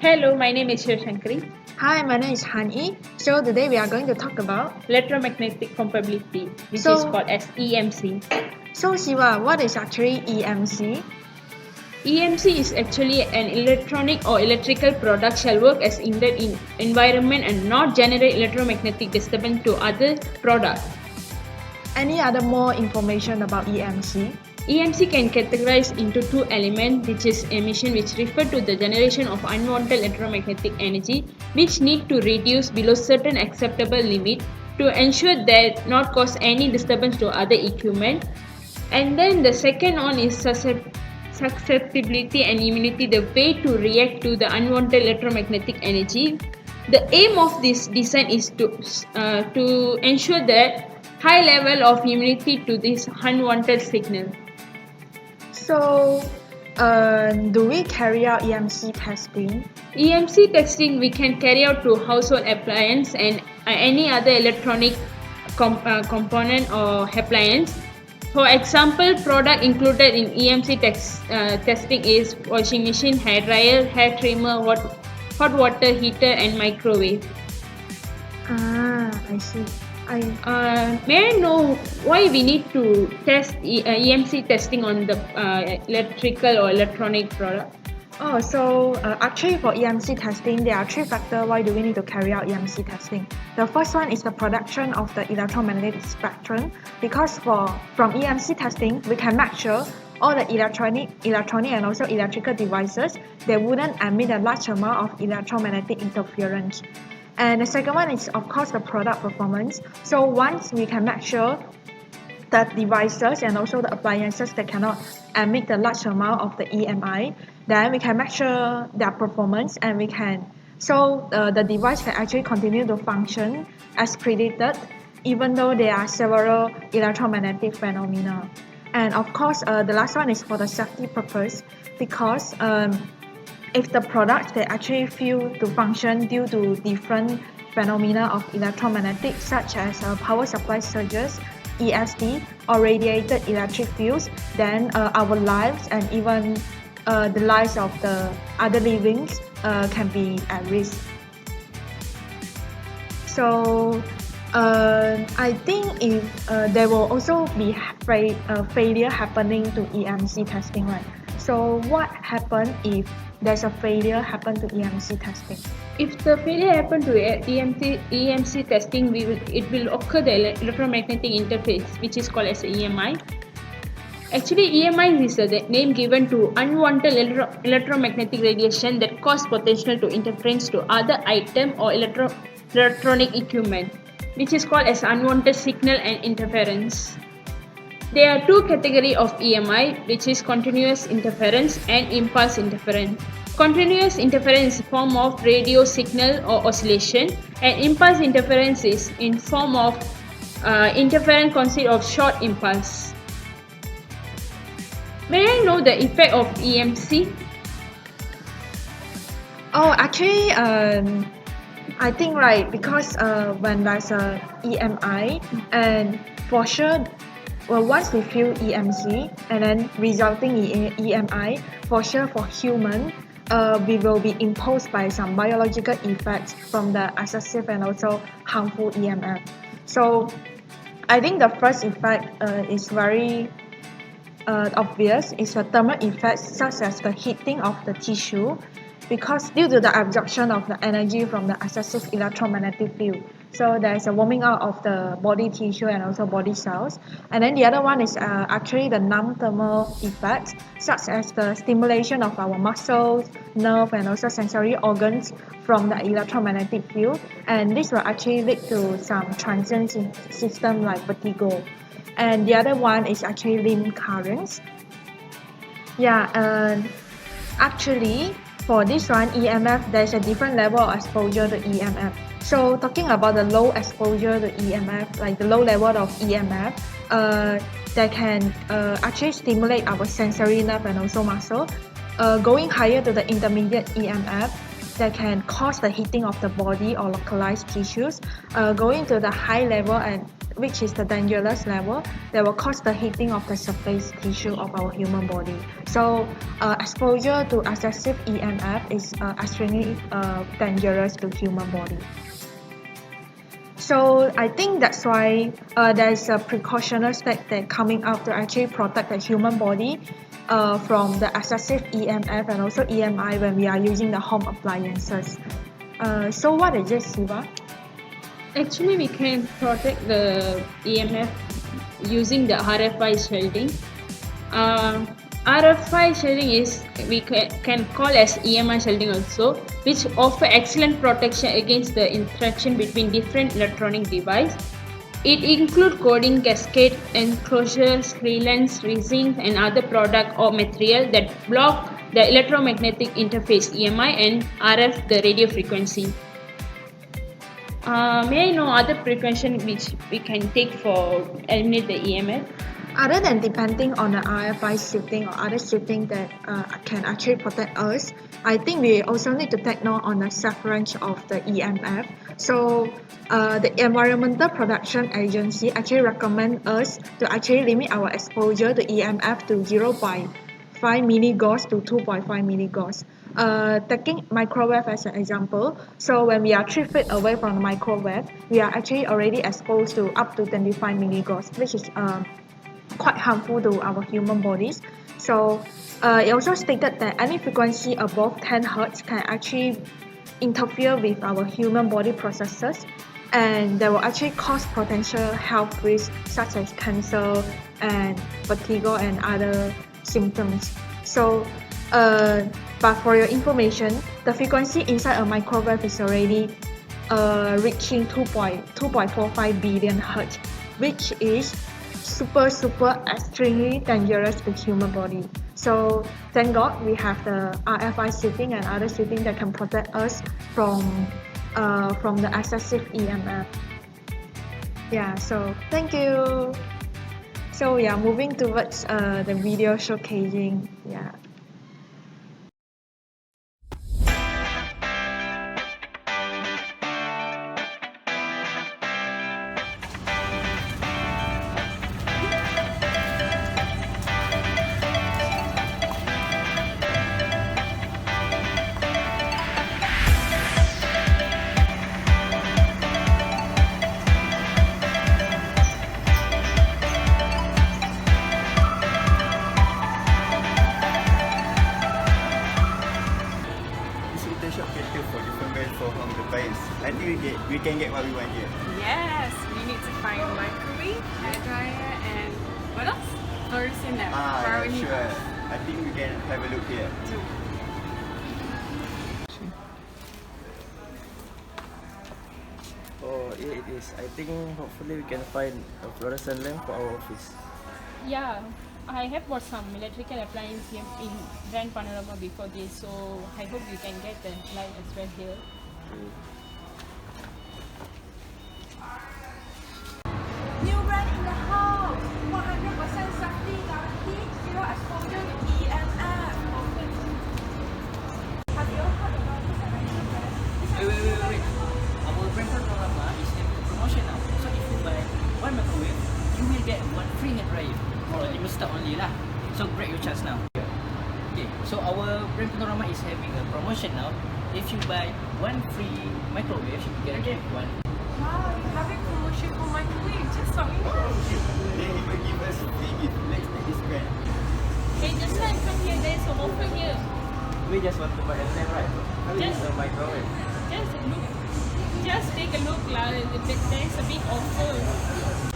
Hello, my name is SIVASHANKARY. Hi, my name is Hani. So today we are going to talk about Electromagnetic compatibility, which So- is called as EMC. So Shiva, what is actually EMC? EMC is actually an electronic or electrical product shall work as intended in environment and not generate electromagnetic disturbance to other product. Any other more information about EMC? EMC can categorize into two elements, which is emission, which refer to the generation of unwanted electromagnetic energy, which need to reduce below certain acceptable limit to ensure that not cause any disturbance to other equipment. And then the second one is susceptibility and immunity, the way to react to the unwanted electromagnetic energy. The aim of this design is to ensure that high level of immunity to this unwanted signal. So, do we carry out EMC testing? EMC testing we can carry out to household appliance and any other electronic component or appliance. For example, product included in EMC testing is washing machine, hair dryer, hair trimmer, hot water heater and microwave. I see. May I know why we need to test EMC testing on the electrical or electronic product? Actually for EMC testing, there are three factors why do we need to carry out EMC testing. The first one is the production of the electromagnetic spectrum, because from EMC testing, we can make sure all the electronic and also electrical devices, they wouldn't emit a large amount of electromagnetic interference. And the second one is of course the product performance. So once we can make sure that devices and also the appliances that cannot emit a large amount of the EMI, then we can make sure their performance and the device can actually continue to function as predicted, even though there are several electromagnetic phenomena. And of course, the last one is for the safety purpose, because if the products they actually fail to function due to different phenomena of electromagnetic, such as power supply surges, ESD, or radiated electric fields, then our lives and even the lives of the other livings can be at risk. So I think if there will also be failure happening to EMC testing, right? So what happens if there's a failure happen to EMC testing? If the failure happen to EMC testing, it will occur the electromagnetic interface, which is called as EMI. Actually, EMI is the name given to unwanted electromagnetic radiation that cause potential to interference to other item or electronic equipment, which is called as unwanted signal and interference. There are two categories of EMI, which is continuous interference and impulse interference. Continuous interference is form of radio signal or oscillation, and impulse interference is in form of interference consist of short impulse. May I know the effect of EMC? Actually, I think right, because when there's a EMI, and for sure, once we feel EMC and then resulting in EMI, for sure for human, we will be imposed by some biological effects from the excessive and also harmful EMF. So I think the first effect is very obvious. It's a thermal effect, such as the heating of the tissue, because due to the absorption of the energy from the excessive electromagnetic field. So there's a warming out of the body tissue and also body cells. And then the other one is actually the non-thermal effects, such as the stimulation of our muscles, nerve, and also sensory organs from the electromagnetic field. And this will actually lead to some transient system like vertigo. And the other one is actually limb currents. Actually, for this one, EMF, there's a different level of exposure to EMF. So talking about the low exposure to EMF, like the low level of EMF, that can actually stimulate our sensory nerve and also muscle. Going higher to the intermediate EMF, that can cause the heating of the body or localized tissues. Going to the high level, and which is the dangerous level, that will cause the heating of the surface tissue of our human body. So exposure to excessive EMF is extremely dangerous to human body. So I think that's why there's a precautionary step that coming out to actually protect the human body from the excessive EMF and also EMI when we are using the home appliances. So what is it, Siva? Actually, we can protect the EMF using the RFI shielding. RFI shielding is we can call as EMI shielding also, which offer excellent protection against the interaction between different electronic devices. It includes coding, cascade, enclosures, relents, resins, and other product or material that block the electromagnetic interface EMI and RF the radio frequency. May I know other precaution which we can take for eliminate the EMF? Other than depending on the RFI shielding or other shielding that can actually protect us, I think we also need to take note on the sub-range of the EMF. So the Environmental Protection Agency actually recommend us to actually limit our exposure to EMF to 0.5 milligauss to 2.5 milligauss. Taking microwave as an example, so when we are 3 feet away from the microwave, we are actually already exposed to up to 25 milligauss, which is quite harmful to our human bodies. So it also stated that any frequency above 10 Hz can actually interfere with our human body processes, and they will actually cause potential health risks such as cancer and fatigue and other symptoms. So but for your information, the frequency inside a microwave is already reaching 2.45 billion Hz, which is super extremely dangerous to human body. So thank God we have the RFI shielding and other shielding that can protect us from the excessive EMF. Yeah, so thank you. So yeah, moving towards the video showcasing. Yeah. For different brands for home appliance. I think we can get what we want here. Yes, we need to find microwave, hair dryer, and what else? Florist in there. Yeah, sure. I think we can have a look here. Oh, yeah, it is. I think hopefully we can find a fluorescent lamp for our office. Yeah, I have bought some electrical appliance here in Grand Panorama before this, so I hope you can get the light as well here. New brand in the house, 100% safety guarantee, zero exposure to EMF. Have you heard about this American brand? Wait. Our brand Panorama is having a promotion now. So if you buy one microwave, you will get one free hair dryer for limited stock only lah. So break your chance now. Okay, so our brand Panorama is having a promotion now. If you buy one free microwave, you get one. Wow, you're having promotion for microwave, just so you know. They even give us free gift. Let's take this brand. Hey, just like come here, there's an offer here. We just want to buy a lamp, right? Just a microwave. Just take a look lah. There's a big offer.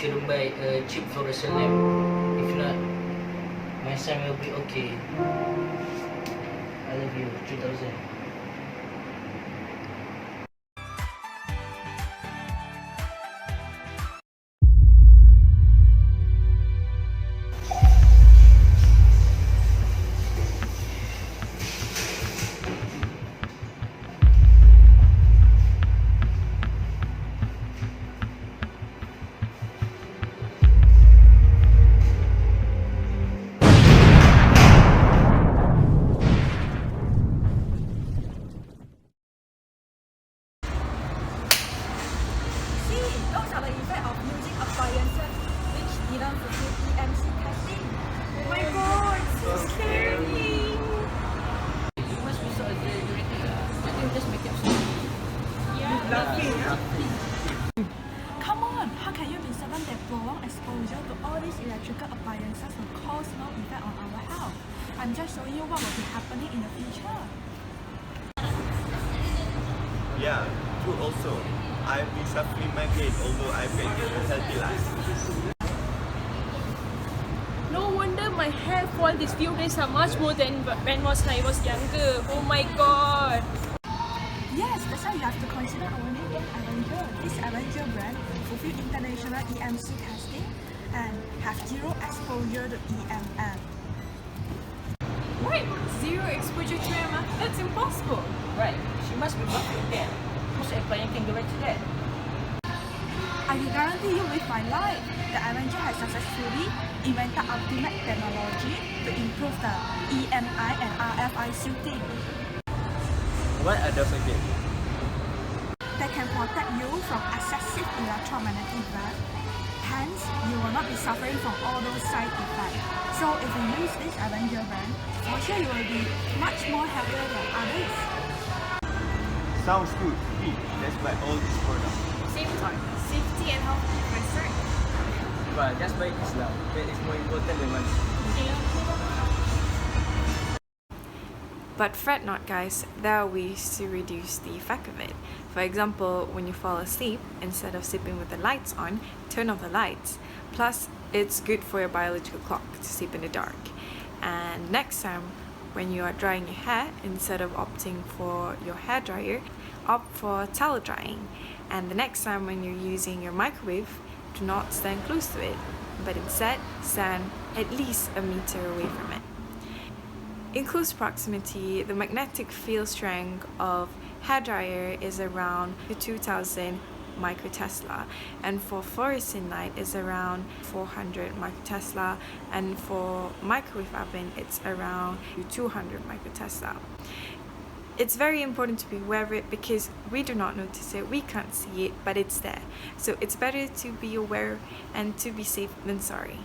shouldn't buy a cheap fluorescent lamp. If not, my son will be okay. I love you. 3000. See, those are the effects of using appliances which didn't fulfill EMC testing. Oh my god, so scary! You must be so exaggerating. I think just make up story. Come on, how can you be certain that prolonged exposure to all these electrical appliances will cause no effect on our health? I'm just showing you what will be happening in the future. Yeah, true also. I've been suffering migraine although I've been living a healthy life. No wonder my hair fall these few days are much more than when I was younger. Oh my god. Yes, that's why you have to consider our name, Avenger. This Avenger brand fulfill international EMC testing and have zero exposure to EMF. What? Zero exposure to EMF? That's impossible. Right. She must be perfect then. Whose appliance can go right to that? I can guarantee you with my life, the Avenger has successfully invented ultimate technology to improve the EMI and RFI shooting. What are those again? They can protect you from excessive electromagnetic wave. Hence, you will not be suffering from all those side effects. So if you use this Avenger brand, for sure you will be much more happier than others. Sounds good. Let's buy all these products. Same time, safety and health my first. But just buy this now. That is more important than money. But fret not, guys, there are ways to reduce the effect of it. For example, when you fall asleep, instead of sleeping with the lights on, turn off the lights. Plus, it's good for your biological clock to sleep in the dark. And next time, when you are drying your hair, instead of opting for your hair dryer, opt for towel drying. And the next time when you're using your microwave, do not stand close to it, but instead stand at least a meter away from it. In close proximity, the magnetic field strength of hairdryer is around 2000 microtesla, and for fluorescent light is around 400 microtesla, and for microwave oven it's around 200 microtesla. It's very important to be aware of it because we do not notice it, we can't see it, but it's there. So it's better to be aware and to be safe than sorry.